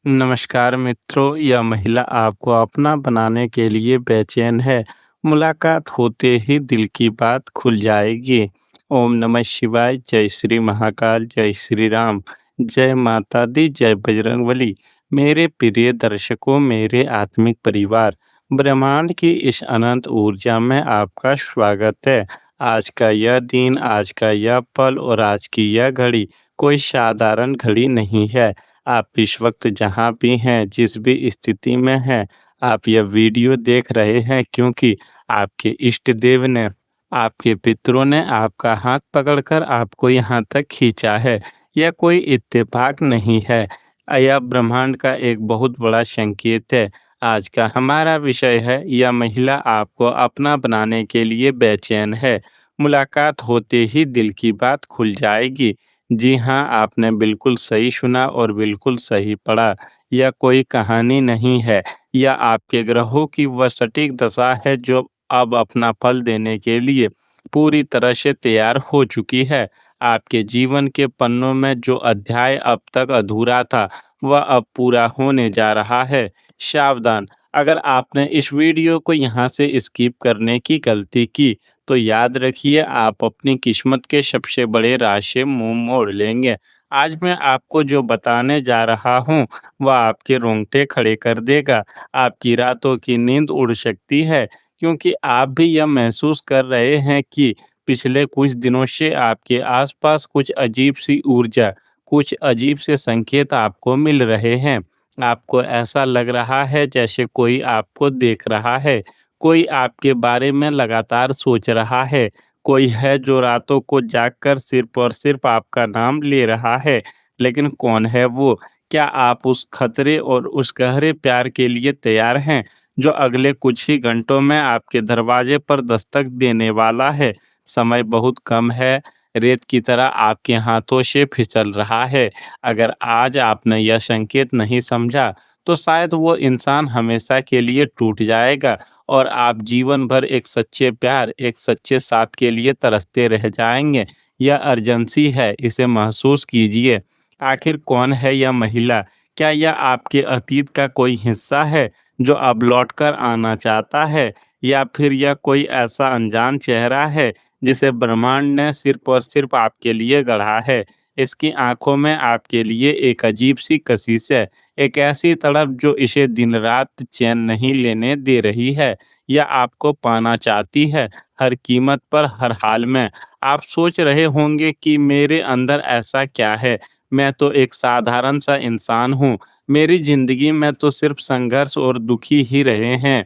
नमस्कार मित्रों, यह महिला आपको अपना बनाने के लिए बेचैन है। मुलाकात होते ही दिल की बात खुल जाएगी। ओम नमः शिवाय, जय श्री महाकाल, जय श्री राम, जय माता दी, जय बजरंगबली। मेरे प्रिय दर्शकों, मेरे आत्मिक परिवार, ब्रह्मांड की इस अनंत ऊर्जा में आपका स्वागत है। आज का यह दिन, आज का यह पल और आज की यह घड़ी कोई साधारण घड़ी नहीं है। आप इस वक्त जहाँ भी हैं, जिस भी स्थिति में हैं, आप यह वीडियो देख रहे हैं क्योंकि आपके इष्ट देव ने, आपके पितरों ने आपका हाथ पकड़कर आपको यहाँ तक खींचा है। यह कोई इत्तेफाक नहीं है। यह ब्रह्मांड का एक बहुत बड़ा संकेत है। आज का हमारा विषय है, यह महिला आपको अपना बनाने के लिए बेचैन है। मुलाकात होते ही दिल की बात खुल जाएगी। जी हाँ, आपने बिल्कुल सही सुना और बिल्कुल सही पढ़ा। यह कोई कहानी नहीं है, यह आपके ग्रहों की वह सटीक दशा है जो अब अपना फल देने के लिए पूरी तरह से तैयार हो चुकी है। आपके जीवन के पन्नों में जो अध्याय अब तक अधूरा था, वह अब पूरा होने जा रहा है। सावधान! अगर आपने इस वीडियो को यहाँ से स्किप करने की गलती की, तो याद रखिए आप अपनी किस्मत के सबसे बड़े राज से मुंह मोड़ लेंगे। आज मैं आपको जो बताने जा रहा हूँ, वह आपके रोंगटे खड़े कर देगा। आपकी रातों की नींद उड़ सकती है, क्योंकि आप भी यह महसूस कर रहे हैं कि पिछले कुछ दिनों से आपके आसपास कुछ अजीब सी ऊर्जा, कुछ अजीब से संकेत आपको मिल रहे हैं। आपको ऐसा लग रहा है जैसे कोई आपको देख रहा है, कोई आपके बारे में लगातार सोच रहा है, कोई है जो रातों को जागकर सिर्फ और सिर्फ आपका नाम ले रहा है। लेकिन कौन है वो? क्या आप उस खतरे और उस गहरे प्यार के लिए तैयार हैं, जो अगले कुछ ही घंटों में आपके दरवाजे पर दस्तक देने वाला है? समय बहुत कम है, रेत की तरह आपके हाथों से फिसल रहा है। अगर आज आपने यह संकेत नहीं समझा, तो शायद वो इंसान हमेशा के लिए टूट जाएगा और आप जीवन भर एक सच्चे प्यार, एक सच्चे साथ के लिए तरसते रह जाएंगे। यह अर्जेंसी है, इसे महसूस कीजिए। आखिर कौन है यह महिला? क्या यह आपके अतीत का कोई हिस्सा है जो अब लौट कर आना चाहता है, या फिर यह कोई ऐसा अनजान चेहरा है जिसे ब्रह्मांड ने सिर्फ और सिर्फ आपके लिए गढ़ा है? इसकी आंखों में आपके लिए एक अजीब सी कशिश है, एक ऐसी तड़प जो इसे दिन रात चैन नहीं लेने दे रही है। या आपको पाना चाहती है, हर कीमत पर, हर हाल में। आप सोच रहे होंगे कि मेरे अंदर ऐसा क्या है, मैं तो एक साधारण सा इंसान हूँ, मेरी जिंदगी में तो सिर्फ संघर्ष और दुखी ही रहे हैं।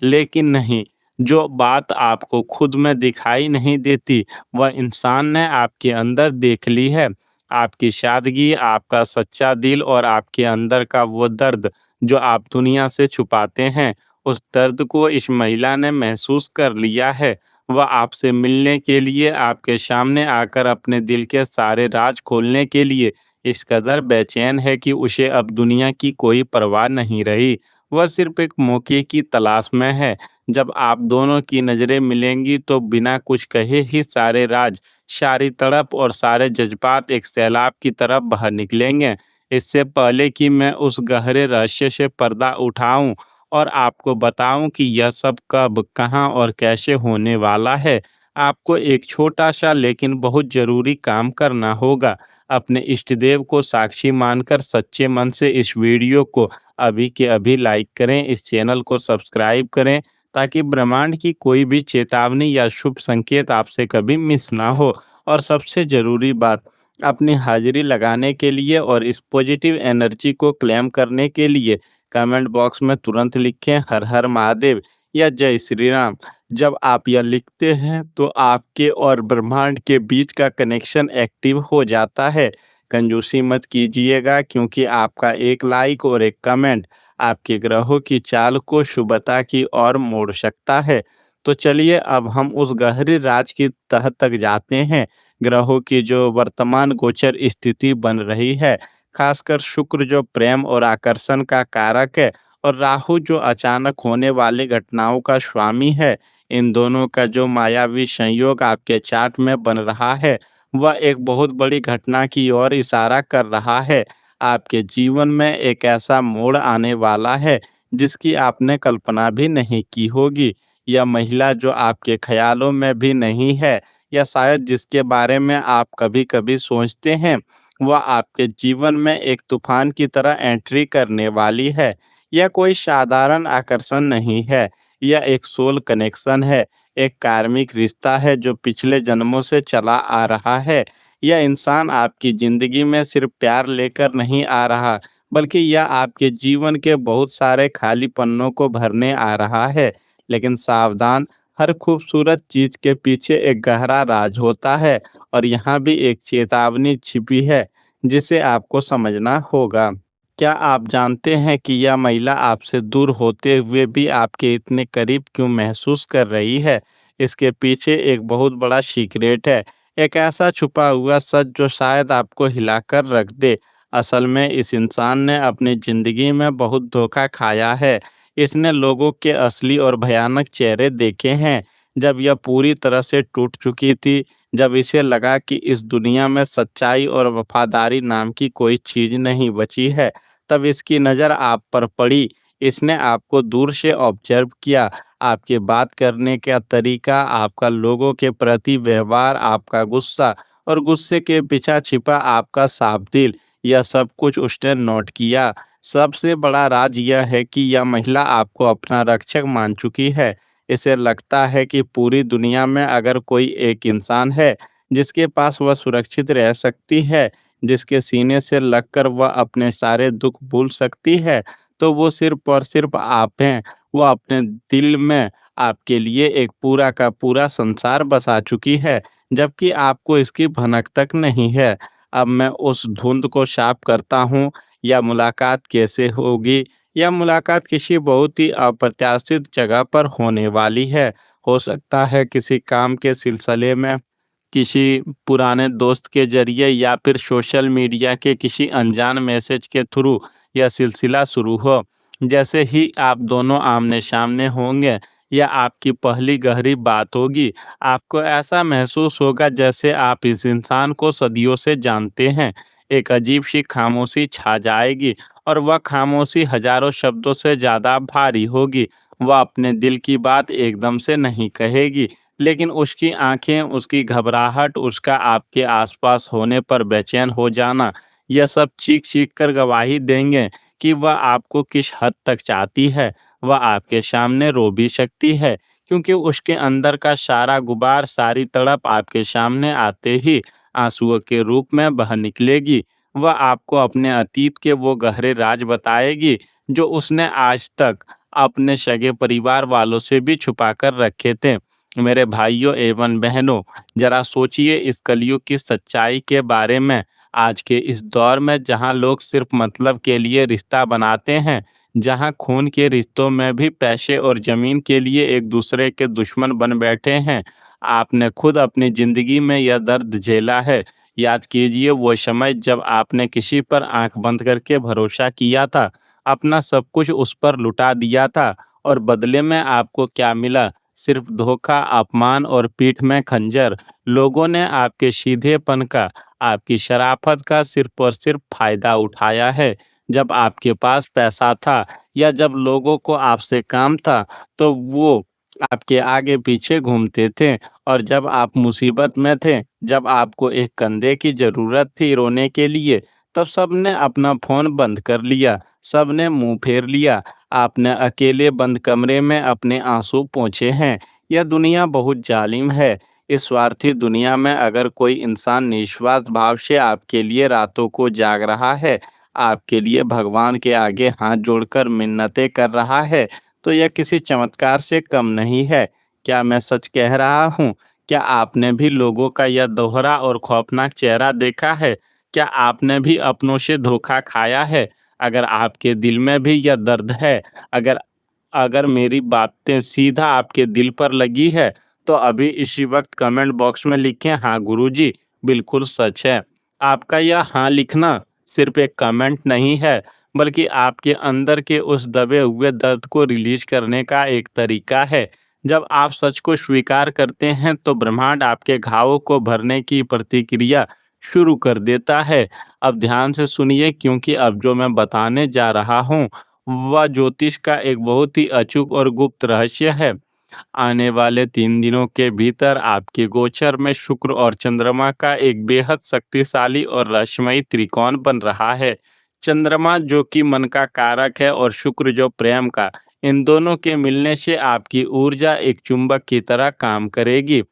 लेकिन नहीं, जो बात आपको खुद में दिखाई नहीं देती, वह इंसान ने आपके अंदर देख ली है। आपकी सादगी, आपका सच्चा दिल और आपके अंदर का वो दर्द जो आप दुनिया से छुपाते हैं, उस दर्द को इस महिला ने महसूस कर लिया है। वह आपसे मिलने के लिए, आपके सामने आकर अपने दिल के सारे राज खोलने के लिए इस कदर बेचैन है कि उसे अब दुनिया की कोई परवाह नहीं रही। वह सिर्फ एक मौके की तलाश में है। जब आप दोनों की नज़रें मिलेंगी, तो बिना कुछ कहे ही सारे राज, सारी तड़प और सारे जज्बात एक सैलाब की तरह बाहर निकलेंगे। इससे पहले कि मैं उस गहरे रहस्य से पर्दा उठाऊं और आपको बताऊं कि यह सब कब, कहां और कैसे होने वाला है, आपको एक छोटा सा लेकिन बहुत ज़रूरी काम करना होगा। अपने इष्ट देव को साक्षी मानकर सच्चे मन से इस वीडियो को अभी के अभी लाइक करें, इस चैनल को सब्सक्राइब करें, ताकि ब्रह्मांड की कोई भी चेतावनी या शुभ संकेत आपसे कभी मिस ना हो। और सबसे ज़रूरी बात, अपनी हाजिरी लगाने के लिए और इस पॉजिटिव एनर्जी को क्लेम करने के लिए कमेंट बॉक्स में तुरंत लिखें हर हर महादेव या जय श्री राम। जब आप यह लिखते हैं, तो आपके और ब्रह्मांड के बीच का कनेक्शन एक्टिव हो जाता है। कंजूसी मत कीजिएगा, क्योंकि आपका एक लाइक और एक कमेंट आपके ग्रहों की चाल को शुभता की ओर मोड़ सकता है। तो चलिए अब हम उस गहरे राज की तह तक जाते हैं। ग्रहों की जो वर्तमान गोचर स्थिति बन रही है, खासकर शुक्र जो प्रेम और आकर्षण का कारक है, और राहु जो अचानक होने वाली घटनाओं का स्वामी है, इन दोनों का जो मायावी संयोग आपके चार्ट में बन रहा है, वह एक बहुत बड़ी घटना की ओर इशारा कर रहा है। आपके जीवन में एक ऐसा मोड़ आने वाला है जिसकी आपने कल्पना भी नहीं की होगी। यह महिला जो आपके ख़्यालों में भी नहीं है या शायद जिसके बारे में आप कभी-कभी सोचते हैं, वह आपके जीवन में एक तूफ़ान की तरह एंट्री करने वाली है। यह कोई साधारण आकर्षण नहीं है, यह एक सोल कनेक्शन है, एक कार्मिक रिश्ता है जो पिछले जन्मों से चला आ रहा है। यह इंसान आपकी ज़िंदगी में सिर्फ़ प्यार लेकर नहीं आ रहा, बल्कि यह आपके जीवन के बहुत सारे खाली पन्नों को भरने आ रहा है। लेकिन सावधान, हर खूबसूरत चीज़ के पीछे एक गहरा राज होता है और यहाँ भी एक चेतावनी छिपी है, जिसे आपको समझना होगा। क्या आप जानते हैं कि यह महिला आपसे दूर होते हुए भी आपके इतने करीब क्यों महसूस कर रही है? इसके पीछे एक बहुत बड़ा सीक्रेट है, एक ऐसा छुपा हुआ सच जो शायद आपको हिलाकर रख दे। असल में इस इंसान ने अपनी ज़िंदगी में बहुत धोखा खाया है। इसने लोगों के असली और भयानक चेहरे देखे हैं, जब यह पूरी तरह से टूट चुकी थी, जब इसे लगा कि इस दुनिया में सच्चाई और वफ़ादारी नाम की कोई चीज़ नहीं बची है। तब इसकी नज़र आप पर पड़ी। इसने आपको दूर से ऑब्जर्व किया, आपके बात करने का तरीका, आपका लोगों के प्रति व्यवहार, आपका गुस्सा और गुस्से के पीछे छिपा आपका साफ दिल, यह सब कुछ उसने नोट किया। सबसे बड़ा राज यह है कि यह महिला आपको अपना रक्षक मान चुकी है। इसे लगता है कि पूरी दुनिया में अगर कोई एक इंसान है, जिसके पास वह सुरक्षित रह सकती है, जिसके सीने से लगकर वह अपने सारे दुख भूल सकती है, तो वो सिर्फ़ और सिर्फ़ आप हैं। वो अपने दिल में आपके लिए एक पूरा का पूरा संसार बसा चुकी है, जबकि आपको इसकी भनक तक नहीं है। अब मैं उस धुंध को साफ करता हूँ। या मुलाकात कैसे होगी? यह मुलाकात किसी बहुत ही अप्रत्याशित जगह पर होने वाली है। हो सकता है किसी काम के सिलसिले में, किसी पुराने दोस्त के ज़रिए या फिर सोशल मीडिया के किसी अनजान मैसेज के थ्रू यह सिलसिला शुरू हो। जैसे ही आप दोनों आमने-सामने होंगे या आपकी पहली गहरी बात होगी, आपको ऐसा महसूस होगा जैसे आप इस इंसान को सदियों से जानते हैं। एक अजीब-सी खामोशी छा जाएगी और वह खामोशी हज़ारों शब्दों से ज़्यादा भारी होगी। वह अपने दिल की बात एकदम से नहीं कहेगी, लेकिन उसकी आँखें, उसकी घबराहट, उसका आपके आसपास होने पर बेचैन हो जाना, यह सब चीख-चीख कर गवाही देंगे कि वह आपको किस हद तक चाहती है। वह आपके सामने रो भी सकती है, क्योंकि उसके अंदर का सारा गुबार, सारी तड़प आपके सामने आते ही आंसुओं के रूप में बह निकलेगी। वह आपको अपने अतीत के वो गहरे राज बताएगी, जो उसने आज तक अपने सगे परिवार वालों से भी छुपा कर रखे थे। मेरे भाइयों एवं बहनों, जरा सोचिए इस कलयुग की सच्चाई के बारे में। आज के इस दौर में जहां लोग सिर्फ मतलब के लिए रिश्ता बनाते हैं, जहां खून के रिश्तों में भी पैसे और जमीन के लिए एक दूसरे के दुश्मन बन बैठे हैं, आपने खुद अपनी जिंदगी में यह दर्द झेला है। याद कीजिए वो समय जब आपने किसी पर आंख बंद करके भरोसा किया था, अपना सब कुछ उस पर लुटा दिया था, और बदले में आपको क्या मिला? सिर्फ धोखा, अपमान और पीठ में खंजर। लोगों ने आपके सीधेपन का, आपकी शराफत का सिर्फ और सिर्फ फायदा उठाया है। जब आपके पास पैसा था या जब लोगों को आपसे काम था, तो वो आपके आगे पीछे घूमते थे, और जब आप मुसीबत में थे, जब आपको एक कंधे की ज़रूरत थी रोने के लिए, तब सबने अपना फ़ोन बंद कर लिया, सबने मुँह फेर लिया। आपने अकेले बंद कमरे में अपने आंसू पोंछे हैं। यह दुनिया बहुत जालिम है। इस स्वार्थी दुनिया में अगर कोई इंसान निस्वार्थ भाव से आपके लिए रातों को जाग रहा है, आपके लिए भगवान के आगे हाथ जोड़कर मिन्नतें कर रहा है, तो यह किसी चमत्कार से कम नहीं है। क्या मैं सच कह रहा हूँ? क्या आपने भी लोगों का यह दोहरा और खौफनाक चेहरा देखा है? क्या आपने भी अपनों से धोखा खाया है? अगर आपके दिल में भी यह दर्द है, अगर अगर मेरी बातें सीधा आपके दिल पर लगी है, तो अभी इसी वक्त कमेंट बॉक्स में लिखें, हाँ गुरुजी, बिल्कुल सच है। आपका यह हाँ लिखना सिर्फ एक कमेंट नहीं है, बल्कि आपके अंदर के उस दबे हुए दर्द को रिलीज करने का एक तरीका है। जब आप सच को स्वीकार करते हैं, तो ब्रह्मांड आपके घावों को भरने की प्रतिक्रिया शुरू कर देता है। अब ध्यान से सुनिए, क्योंकि अब जो मैं बताने जा रहा हूँ वह ज्योतिष का एक बहुत ही अचूक और गुप्त रहस्य है। आने वाले 3 दिनों के भीतर आपके गोचर में शुक्र और चंद्रमा का एक बेहद शक्तिशाली और रहस्यमयी त्रिकोण बन रहा है। चंद्रमा जो कि मन का कारक है और शुक्र जो प्रेम का, इन दोनों के मिलने से आपकी ऊर्जा एक चुंबक की तरह काम करेगी।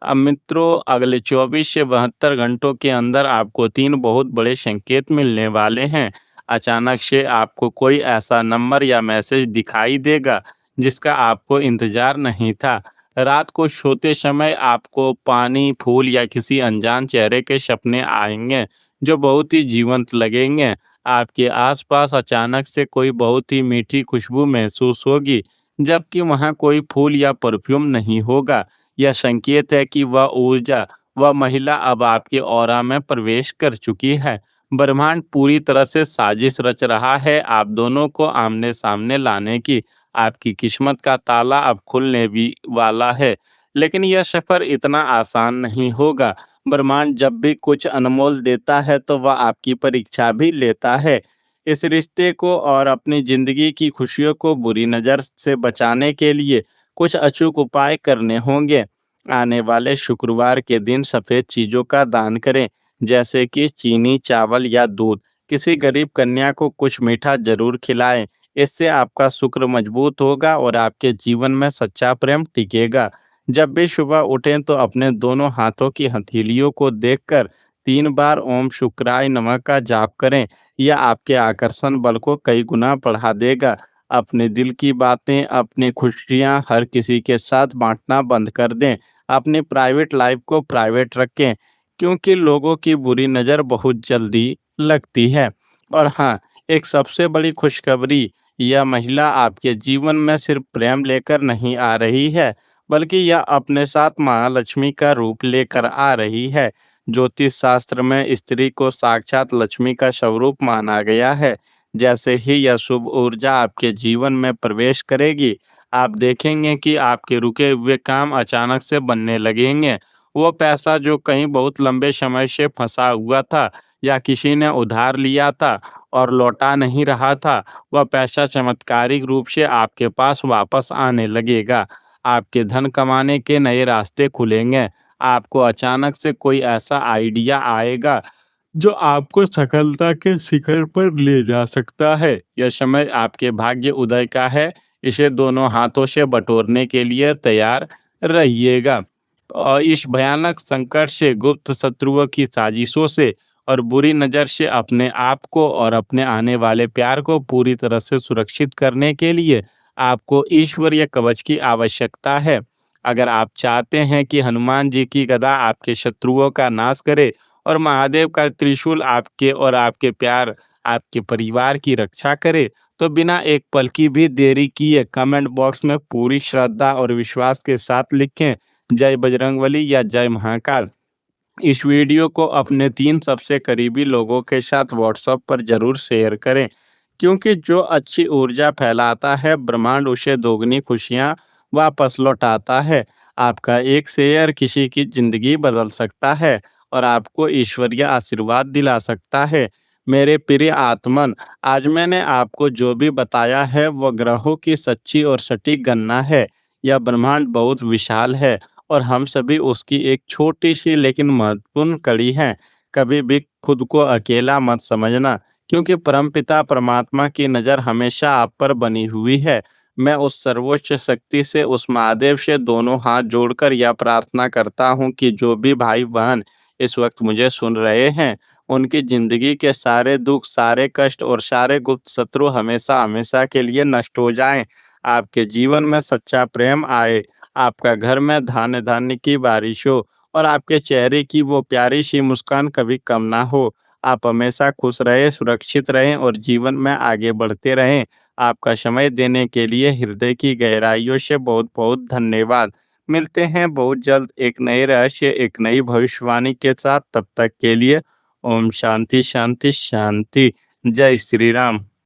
अब मित्रों, अगले 24 से 72 घंटों के अंदर आपको 3 बहुत बड़े संकेत मिलने वाले हैं। अचानक से आपको कोई ऐसा नंबर या मैसेज दिखाई देगा जिसका आपको इंतजार नहीं था। रात को सोते समय आपको पानी, फूल या किसी अनजान चेहरे के सपने आएंगे जो बहुत ही जीवंत लगेंगे। आपके आसपास अचानक से कोई बहुत ही मीठी खुशबू महसूस होगी, जबकि वहाँ कोई फूल या परफ्यूम नहीं होगा। यह संकेत है कि वह महिला अब आपके ऑरा में प्रवेश कर चुकी है। ब्रह्मांड पूरी तरह से साजिश रच रहा है आप दोनों को आमने सामने लाने की। आपकी किस्मत का ताला अब खुलने भी वाला है, लेकिन यह सफर इतना आसान नहीं होगा। ब्रह्मांड जब भी कुछ अनमोल देता है तो वह आपकी परीक्षा भी लेता है। इस रिश्ते को और अपनी जिंदगी की खुशियों को बुरी नज़र से बचाने के लिए कुछ अचूक उपाय करने होंगे। आने वाले शुक्रवार के दिन सफ़ेद चीज़ों का दान करें, जैसे कि चीनी, चावल या दूध। किसी गरीब कन्या को कुछ मीठा जरूर खिलाएं। इससे आपका शुक्र मजबूत होगा और आपके जीवन में सच्चा प्रेम टिकेगा। जब भी सुबह उठें तो अपने दोनों हाथों की हथेलियों को देखकर 3 बार ओम शुक्राय नमः का जाप करें। यह आपके आकर्षण बल को कई गुना बढ़ा देगा। अपने दिल की बातें, अपनी खुशियां हर किसी के साथ बांटना बंद कर दें। अपनी प्राइवेट लाइफ को प्राइवेट रखें, क्योंकि लोगों की बुरी नज़र बहुत जल्दी लगती है। और हाँ, एक सबसे बड़ी खुशखबरी, यह महिला आपके जीवन में सिर्फ प्रेम लेकर नहीं आ रही है, बल्कि यह अपने साथ महालक्ष्मी का रूप लेकर आ रही है। ज्योतिष शास्त्र में स्त्री को साक्षात लक्ष्मी का स्वरूप माना गया है। जैसे ही यह शुभ ऊर्जा आपके जीवन में प्रवेश करेगी, आप देखेंगे कि आपके रुके हुए काम अचानक से बनने लगेंगे। वो पैसा जो कहीं बहुत लंबे समय से फंसा हुआ था या किसी ने उधार लिया था और लौटा नहीं रहा था, वह पैसा चमत्कारिक रूप से आपके पास वापस आने लगेगा। आपके धन कमाने के नए रास्ते खुलेंगे। आपको अचानक से कोई ऐसा आइडिया आएगा जो आपको सफलता के शिखर पर ले जा सकता है। यह समय आपके भाग्य उदय का है। इसे दोनों हाथों से बटोरने के लिए तैयार रहिएगा। और इस भयानक संकट से, गुप्त शत्रुओं की साजिशों से और बुरी नज़र से अपने आप को और अपने आने वाले प्यार को पूरी तरह से सुरक्षित करने के लिए आपको ईश्वरीय कवच की आवश्यकता है। अगर आप चाहते हैं कि हनुमान जी की गदा आपके शत्रुओं का नाश करे और महादेव का त्रिशूल आपके और आपके प्यार, आपके परिवार की रक्षा करे, तो बिना एक पल की भी देरी किए कमेंट बॉक्स में पूरी श्रद्धा और विश्वास के साथ लिखें, जय बजरंगबली या जय महाकाल। इस वीडियो को अपने 3 सबसे करीबी लोगों के साथ व्हाट्सएप पर ज़रूर शेयर करें, क्योंकि जो अच्छी ऊर्जा फैलाता है, ब्रह्मांड उसे दोगुनी खुशियाँ वापस लौटाता है। आपका एक शेयर किसी की ज़िंदगी बदल सकता है और आपको ईश्वरीय आशीर्वाद दिला सकता है। मेरे प्रिय आत्मन, आज मैंने आपको जो भी बताया है वह ग्रहों की सच्ची और सटीक गणना है। यह ब्रह्मांड बहुत विशाल है और हम सभी उसकी एक छोटी सी लेकिन महत्वपूर्ण कड़ी हैं। कभी भी खुद को अकेला मत समझना, क्योंकि परमपिता परमात्मा की नज़र हमेशा आप पर बनी हुई है। मैं उस सर्वोच्च शक्ति से, उस महादेव से दोनों हाथ जोड़कर यह प्रार्थना करता हूँ कि जो भी भाई बहन इस वक्त मुझे सुन रहे हैं, उनकी जिंदगी के सारे दुख, सारे कष्ट और सारे गुप्त शत्रु हमेशा हमेशा के लिए नष्ट हो जाएं। आपके जीवन में सच्चा प्रेम आए, आपका घर में धान्य धान्य की बारिश हो और आपके चेहरे की वो प्यारी सी मुस्कान कभी कम ना हो। आप हमेशा खुश रहें, सुरक्षित रहें और जीवन में आगे बढ़ते रहें। आपका समय देने के लिए हृदय की गहराइयों से बहुत बहुत धन्यवाद। मिलते हैं बहुत जल्द एक नए रहस्य, एक नई भविष्यवाणी के साथ। तब तक के लिए ओम शांति शांति शांति। जय श्री राम।